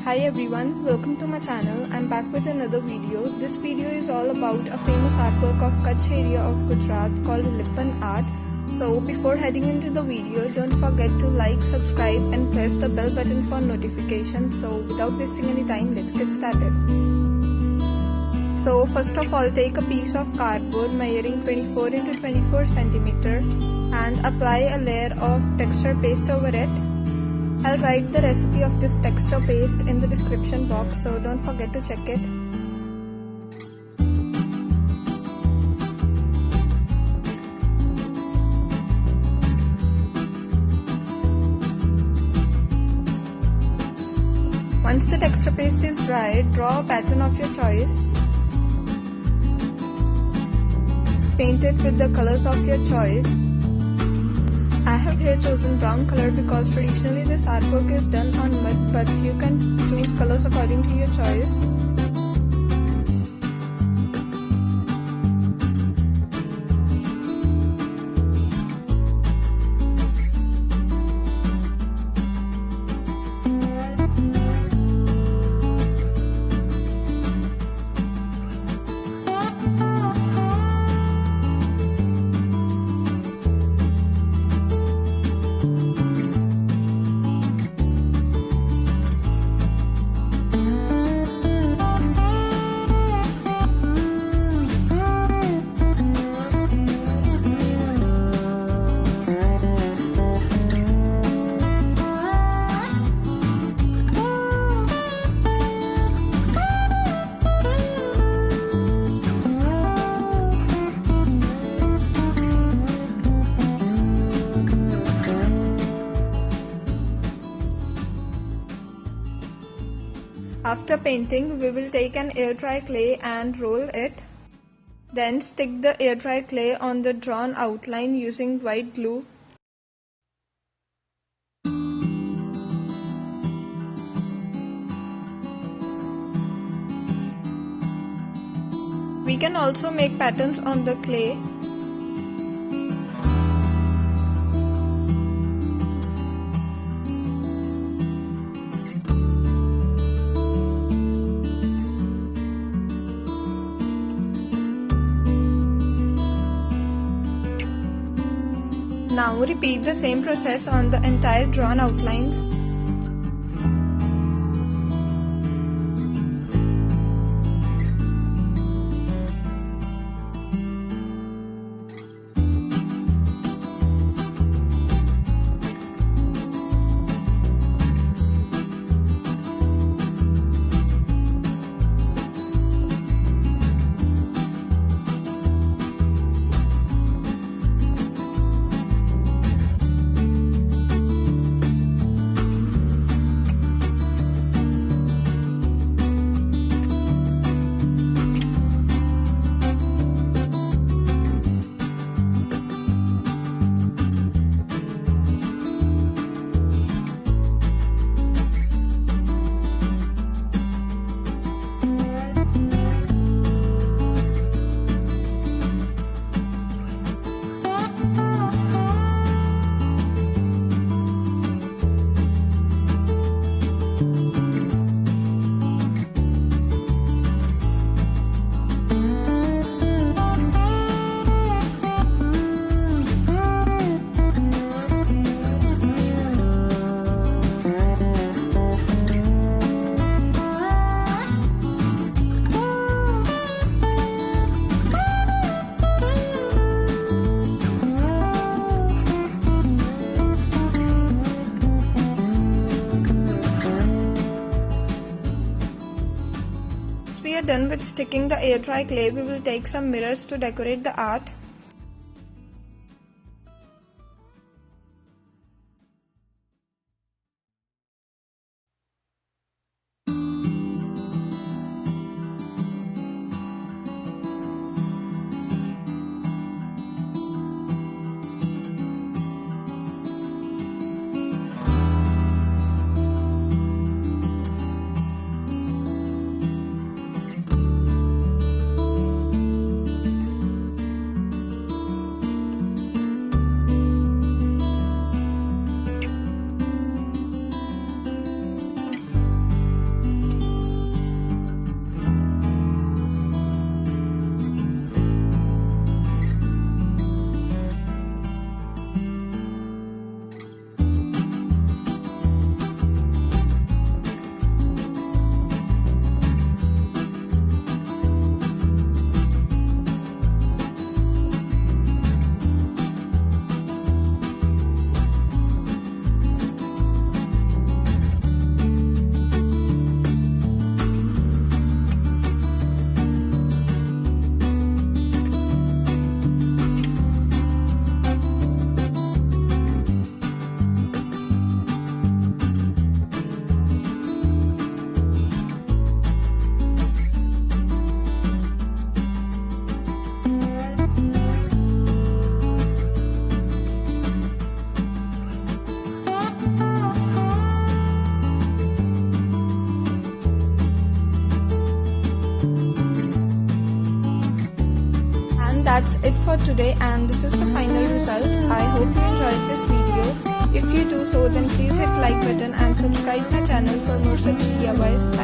Hi everyone, welcome to my channel. I'm back with another video. This video is all about a famous artwork of Kutch area of Gujarat called Lippan art. So before heading into the video, don't forget to like, subscribe and press the bell button for notifications. So without wasting any time, let's get started. So first of all, take a piece of cardboard measuring 24 into 24 centimeter and apply a layer of texture paste over it. I'll write the recipe of this texture paste in the description box, so don't forget to check it. Once the texture paste is dry, draw a pattern of your choice. Paint it with the colors of your choice. I have here chosen brown color because traditionally this artwork is done on mud, but you can choose colors according to your choice. After painting, we will take an air dry clay and roll it. Then stick the air dry clay on the drawn outline using white glue. We can also make patterns on the clay. Now repeat the same process on the entire drawn outlines. We are done with sticking the air dry clay. We will take some mirrors to decorate the art. that's it for today, and this is the final result. I hope you enjoyed this video. If you do so, then please hit like button and subscribe my channel for more such DIYs.